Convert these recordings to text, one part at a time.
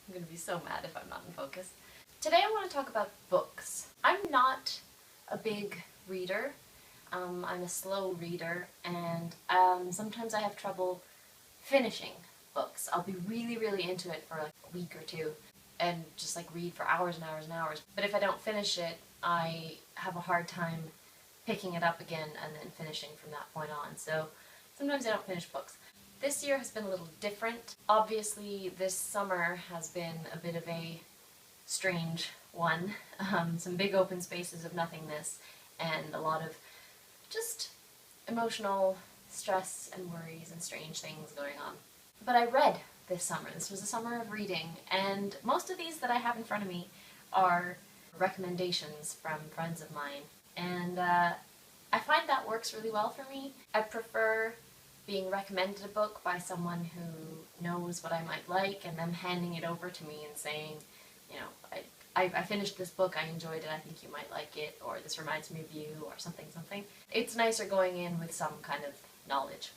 I'm going to be so mad if I'm not in focus. Today I want to talk about books. I'm not a big reader. I'm a slow reader, and sometimes I have trouble finishing books. I'll be really into it for like a week or two and just like read for hours and hours and hours. But if I don't finish it, I have a hard time picking it up again and then finishing from that point on. So sometimes I don't finish books. This year has been a little different. Obviously, this summer has been a bit of a strange one. Some big open spaces of nothingness and a lot of just emotional stress and worries and strange things going on. But I read this summer. This was a summer of reading, and most of these that I have in front of me are recommendations from friends of mine. And I find that works really well for me. I prefer being recommended a book by someone who knows what I might like and them handing it over to me and saying, you know, I finished this book, I enjoyed it, I think you might like it, or this reminds me of you, or something. It's nicer going in with some kind of knowledge.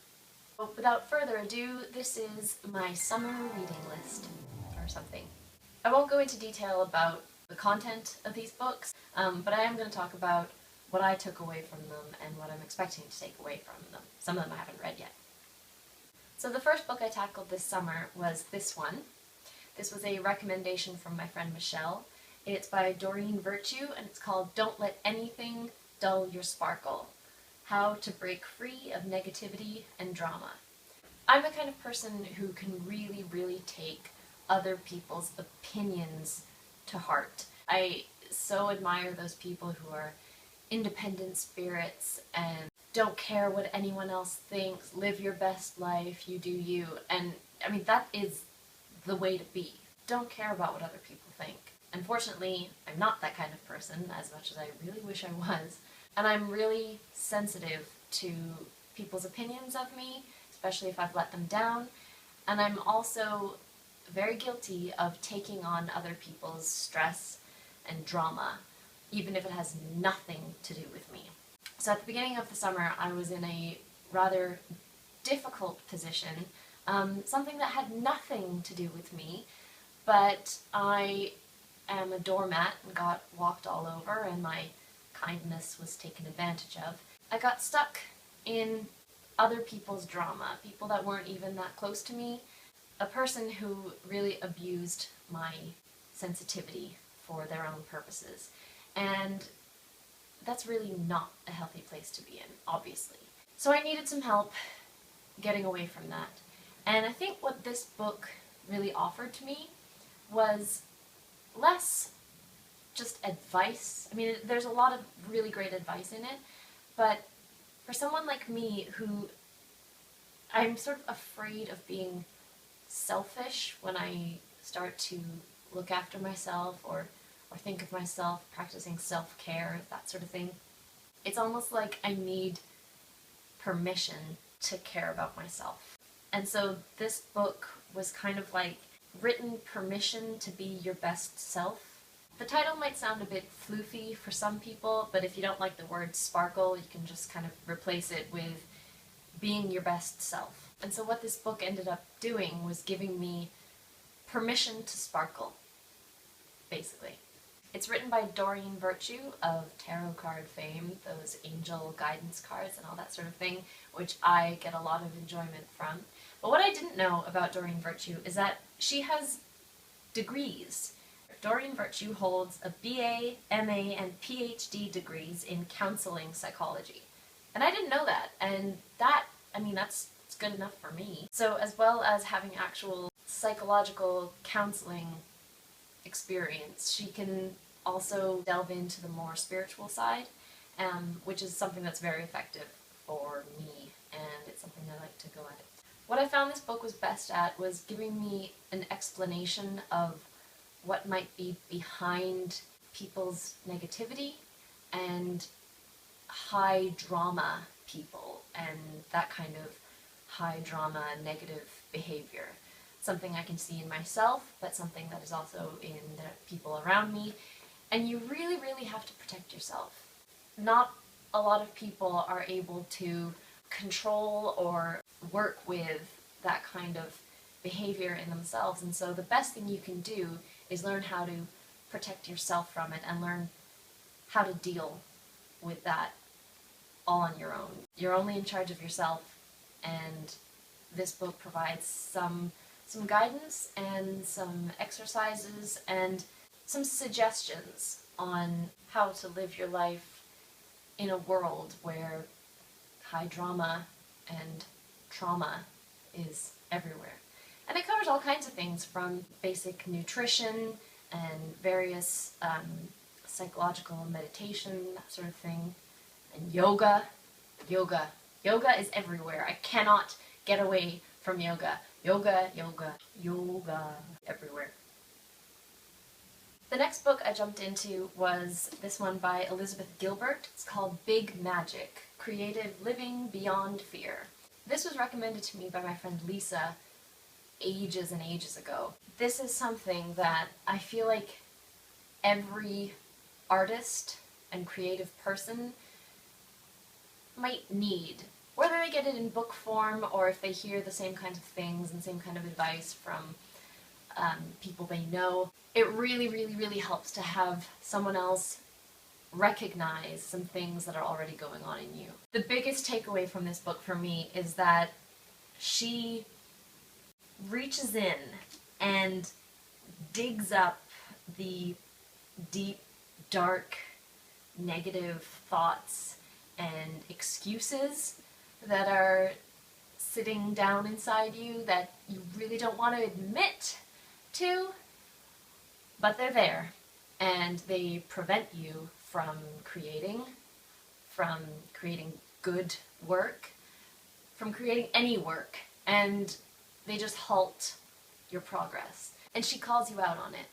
But without further ado, this is my summer reading list, or something. I won't go into detail about the content of these books, but I am going to talk about what I took away from them and what I'm expecting to take away from them. Some of them I haven't read yet. So the first book I tackled this summer was this one. This was a recommendation from my friend Michelle. It's by Doreen Virtue, and it's called Don't Let Anything Dull Your Sparkle: How to Break Free of Negativity and Drama. I'm the kind of person who can really take other people's opinions to heart. I so admire those people who are independent spirits and don't care what anyone else thinks, live your best life, you do you. And I mean, that is the way to be. Don't care about what other people think. Unfortunately, I'm not that kind of person, as much as I really wish I was. And I'm really sensitive to people's opinions of me, especially if I've let them down. And I'm also very guilty of taking on other people's stress and drama, even if it has nothing to do with me. So at the beginning of the summer, I was in a rather difficult position, something that had nothing to do with me, but I am a doormat and got walked all over, and my kindness was taken advantage of. I got stuck in other people's drama, people that weren't even that close to me, a person who really abused my sensitivity for their own purposes. And that's really not a healthy place to be in, obviously. So I needed some help getting away from that. And I think what this book really offered to me was less just advice. I mean, there's a lot of really great advice in it, but for someone like me who I'm sort of afraid of being selfish when I start to look after myself or think of myself practicing self-care, that sort of thing. It's almost like I need permission to care about myself. And so this book was kind of like written permission to be your best self. The title might sound a bit floofy for some people, but if you don't like the word sparkle, you can just kind of replace it with being your best self. And so what this book ended up doing was giving me permission to sparkle, basically. It's written by Doreen Virtue of tarot card fame, those angel guidance cards and all that sort of thing, which I get a lot of enjoyment from. But what I didn't know about Doreen Virtue is that she has degrees. Doreen Virtue holds a BA, MA, and PhD degrees in counseling psychology. And I didn't know that, and that, I mean, that's good enough for me. So as well as having actual psychological counseling experience, she can also delve into the more spiritual side, which is something that's very effective for me, and it's something I like to go at. What I found this book was best at was giving me an explanation of what might be behind people's negativity and high drama people and that kind of high drama negative behavior. Something I can see in myself, but something that is also in the people around me. And you really have to protect yourself. Not a lot of people are able to control or work with that kind of behavior in themselves. And so the best thing you can do is learn how to protect yourself from it and learn how to deal with that all on your own. You're only in charge of yourself, and this book provides some guidance and some exercises and some suggestions on how to live your life in a world where high drama and trauma is everywhere. And it covers all kinds of things, from basic nutrition and various psychological meditation, that sort of thing, and yoga. Yoga is everywhere. I cannot get away from yoga. Yoga everywhere. The next book I jumped into was this one by Elizabeth Gilbert. It's called Big Magic: Creative Living Beyond Fear. This was recommended to me by my friend Lisa ages and ages ago. This is something that I feel like every artist and creative person might need, whether they get it in book form or if they hear the same kinds of things and same kind of advice from people they know. It really helps to have someone else recognize some things that are already going on in you. The biggest takeaway from this book for me is that she reaches in and digs up the deep, dark, negative thoughts and excuses that are sitting down inside you that you really don't want to admit to, but they're there, and they prevent you from creating good work, from creating any work, and they just halt your progress. And she calls you out on it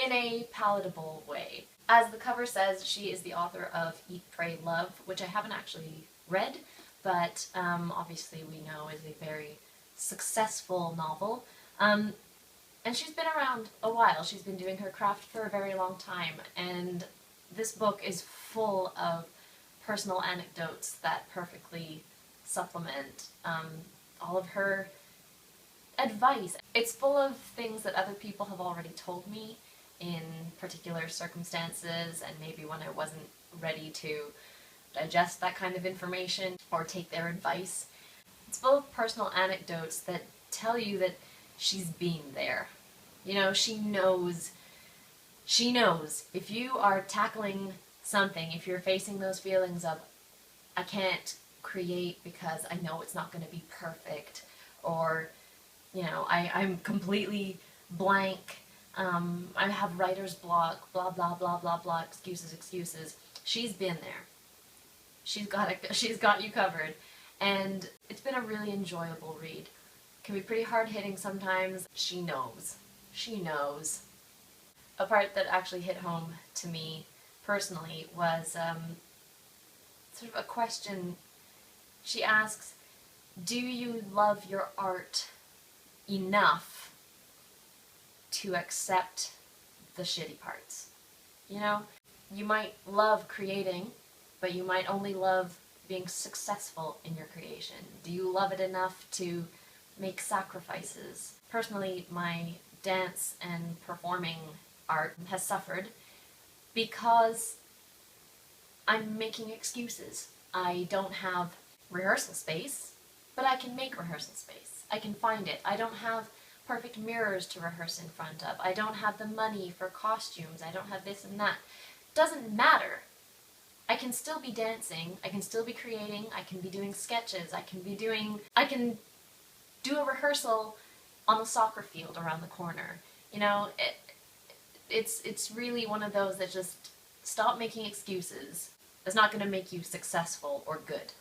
in a palatable way. As the cover says, she is the author of Eat, Pray, Love, which I haven't actually read, but obviously we know is a very successful novel. And she's been around a while. She's been doing her craft for a very long time, and this book is full of personal anecdotes that perfectly supplement all of her advice. It's full of things that other people have already told me in particular circumstances, and maybe when I wasn't ready to digest that kind of information or take their advice. It's full of personal anecdotes that tell you that she's been there. You know, she knows if you are tackling something, if you're facing those feelings of, I can't create because I know it's not going to be perfect, or, you know, I'm completely blank, I have writer's block, blah, blah, blah, blah, blah, excuses. She's been there. She's got you covered. And it's been a really enjoyable read. It can be pretty hard-hitting sometimes. She knows. A part that actually hit home to me personally was sort of a question. She asks, do you love your art enough to accept the shitty parts? You know, you might love creating, but you might only love being successful in your creation. Do you love it enough to make sacrifices? Personally, my dance and performing art has suffered because I'm making excuses. I don't have rehearsal space, but I can make rehearsal space. I can find it. I don't have perfect mirrors to rehearse in front of. I don't have the money for costumes. I don't have this and that. Doesn't matter. I can still be dancing. I can still be creating. I can be doing sketches. I can do a rehearsal on the soccer field around the corner. You know, it's really one of those that just stop making excuses. It's not going to make you successful or good.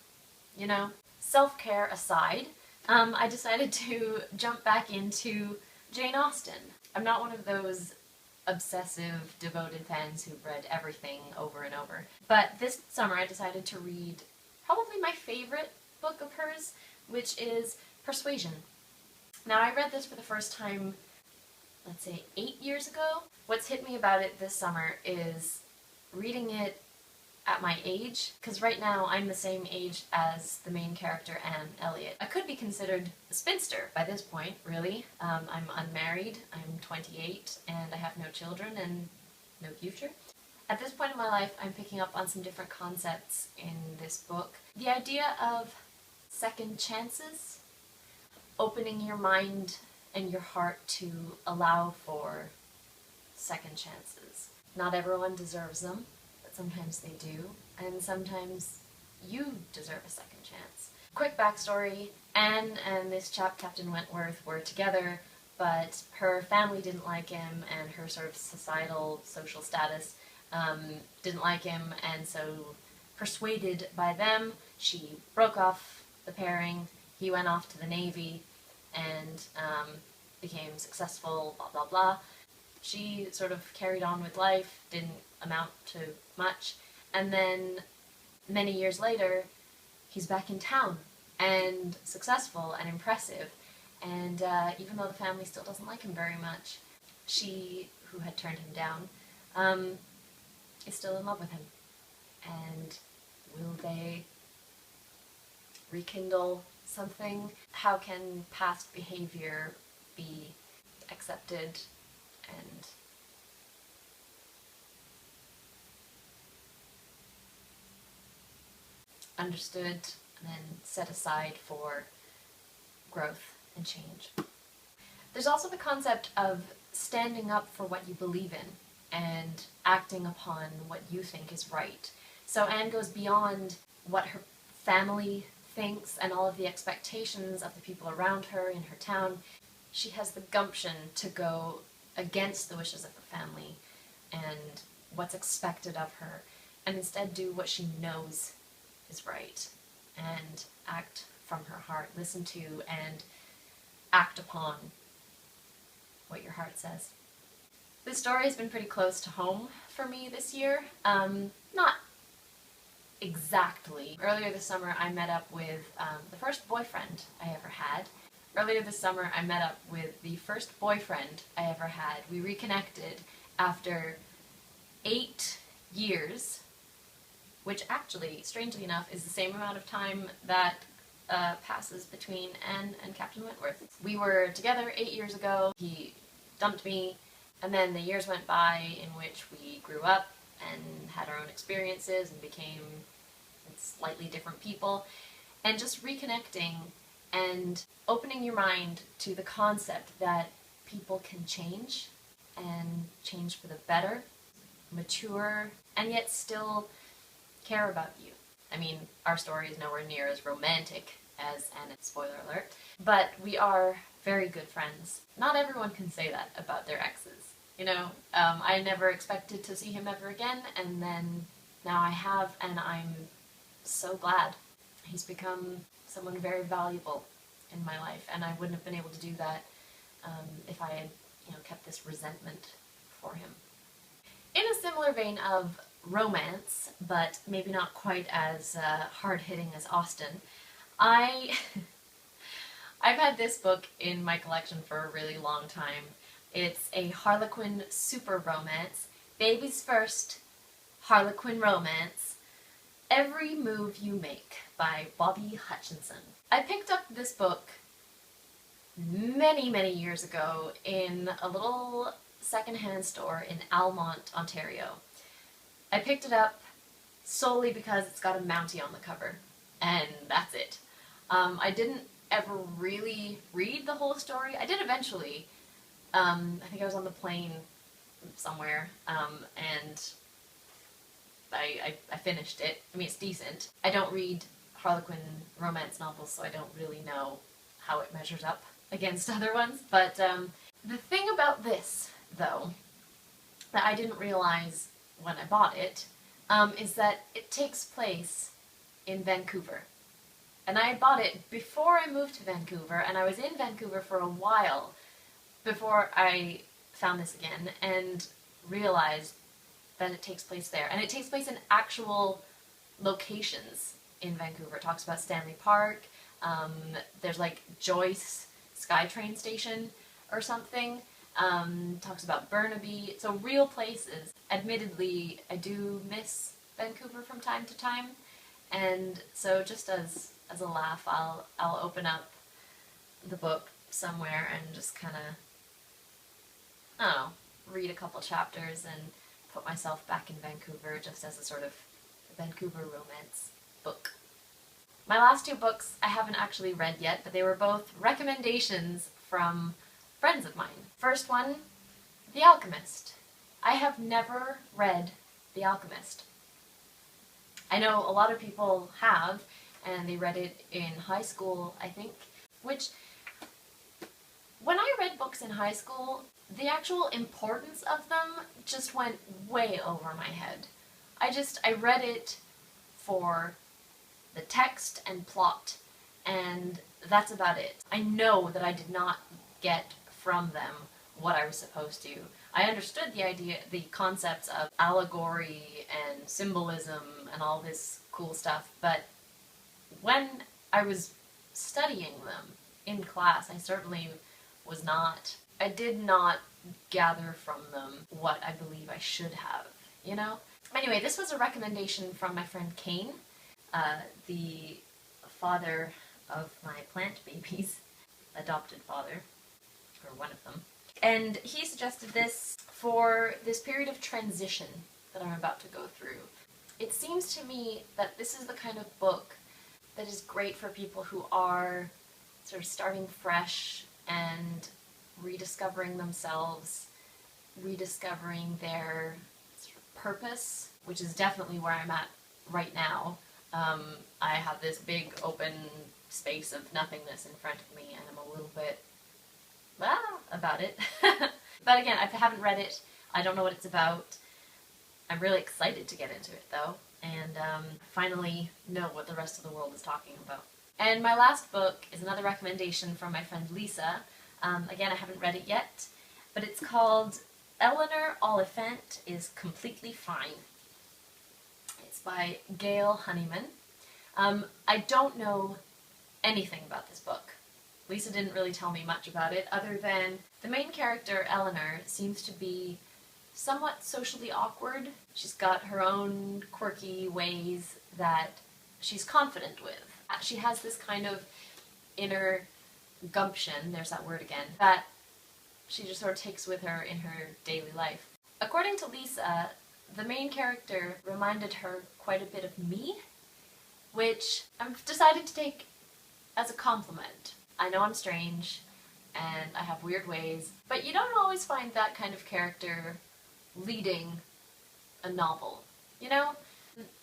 You know? Self-care aside, I decided to jump back into Jane Austen. I'm not one of those obsessive, devoted fans who've read everything over and over. But this summer I decided to read probably my favorite book of hers, which is Persuasion. Now, I read this for the first time, let's say, 8 years ago. What's hit me about it this summer is reading it at my age, because right now I'm the same age as the main character, Anne Elliot. I could be considered a spinster by this point, really. I'm unmarried, I'm 28, and I have no children and no future. At this point in my life, I'm picking up on some different concepts in this book. The idea of second chances, opening your mind and your heart to allow for second chances. Not everyone deserves them, but sometimes they do, and sometimes you deserve a second chance. Quick backstory, Anne and this chap, Captain Wentworth, were together, but her family didn't like him, and her sort of societal, social status didn't like him, and so persuaded by them, she broke off the pairing. He went off to the Navy and became successful, blah blah blah. She sort of carried on with life, didn't amount to much, and then many years later, he's back in town and successful and impressive, and even though the family still doesn't like him very much, she, who had turned him down, is still in love with him. And will they rekindle something? How can past behavior be accepted and understood and then set aside for growth and change? There's also the concept of standing up for what you believe in and acting upon what you think is right. So Anne goes beyond what her family thinks and all of the expectations of the people around her in her town. She has the gumption to go against the wishes of her family and what's expected of her, and instead do what she knows is right and act from her heart. Listen to and act upon what your heart says. This story has been pretty close to home for me this year. Not exactly. Earlier this summer I met up with the first boyfriend I ever had. We reconnected after 8 years, which actually, strangely enough, is the same amount of time that passes between Anne and Captain Wentworth. We were together 8 years ago. He dumped me, and then the years went by in which we grew up and had our own experiences and became slightly different people. And just reconnecting and opening your mind to the concept that people can change, and change for the better, mature, and yet still care about you. I mean, our story is nowhere near as romantic as Anne, spoiler alert, but we are very good friends. Not everyone can say that about their exes. You know, I never expected to see him ever again, and then now I have, and I'm so glad. He's become someone very valuable in my life, and I wouldn't have been able to do that if I had, kept this resentment for him. In a similar vein of romance, but maybe not quite as hard-hitting as Austen, I've had this book in my collection for a really long time. It's a Harlequin super romance, baby's first Harlequin romance, Every Move You Make by Bobby Hutchinson. I picked up this book many, many years ago in a little secondhand store in Almont, Ontario. I picked it up solely because it's got a Mountie on the cover, and that's it. I didn't ever really read the whole story. I did eventually. I think I was on the plane somewhere, and I finished it. I mean, it's decent. I don't read Harlequin romance novels, so I don't really know how it measures up against other ones, but the thing about this, though, that I didn't realize when I bought it, is that it takes place in Vancouver. And I bought it before I moved to Vancouver, and I was in Vancouver for a while before I found this again and realized that it takes place there. And it takes place in actual locations in Vancouver. It talks about Stanley Park, there's like Joyce SkyTrain station or something, talks about Burnaby, so real places. Admittedly, I do miss Vancouver from time to time, and so just as a laugh, I'll open up the book somewhere and just kind of, I don't know, read a couple chapters and put myself back in Vancouver just as a sort of Vancouver romance book. My last two books I haven't actually read yet, but they were both recommendations from friends of mine. First one, The Alchemist. I have never read The Alchemist. I know a lot of people have, and they read it in high school, I think, which, when I read books in high school, the actual importance of them just went way over my head. I read it for the text and plot, and that's about it. I know that I did not get from them what I was supposed to. I understood the concepts of allegory and symbolism and all this cool stuff, but when I was studying them in class, I did not gather from them what I believe I should have, you know? Anyway, this was a recommendation from my friend Kane, the father of my plant babies, adopted father, or one of them. And he suggested this for this period of transition that I'm about to go through. It seems to me that this is the kind of book that is great for people who are sort of starting fresh and rediscovering themselves, rediscovering their sort of purpose, which is definitely where I'm at right now. I have this big open space of nothingness in front of me, and I'm a little bit about it. But again, I haven't read it. I don't know what it's about. I'm really excited to get into it, though, and finally know what the rest of the world is talking about. And my last book is another recommendation from my friend Lisa. Again, I haven't read it yet, but it's called Eleanor Oliphant is Completely Fine. It's by Gail Honeyman. I don't know anything about this book. Lisa didn't really tell me much about it, other than the main character, Eleanor, seems to be somewhat socially awkward. She's got her own quirky ways that she's confident with. She has this kind of inner gumption, there's that word again, that she just sort of takes with her in her daily life. According to Lisa, the main character reminded her quite a bit of me, which I've decided to take as a compliment. I know I'm strange, and I have weird ways, but you don't always find that kind of character leading a novel, you know?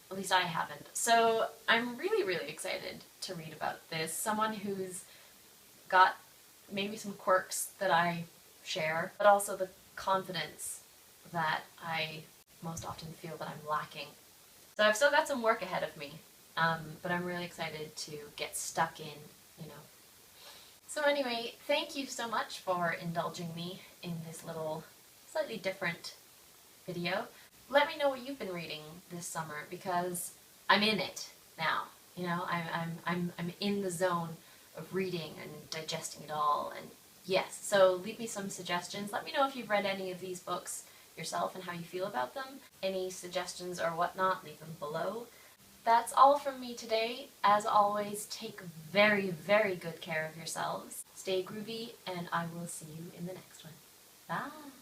At least I haven't. So I'm really, really excited to read about this. Someone who's got maybe some quirks that I share, but also the confidence that I most often feel that I'm lacking. So I've still got some work ahead of me, but I'm really excited to get stuck in, you know. So anyway, thank you so much for indulging me in this little, slightly different video. Let me know what you've been reading this summer, because I'm in it now. You know, I'm in the zone of reading and digesting it all. And yes, so leave me some suggestions. Let me know if you've read any of these books yourself and how you feel about them. Any suggestions or whatnot, leave them below. That's all from me today. As always, take very, very good care of yourselves. Stay groovy, and I will see you in the next one. Bye!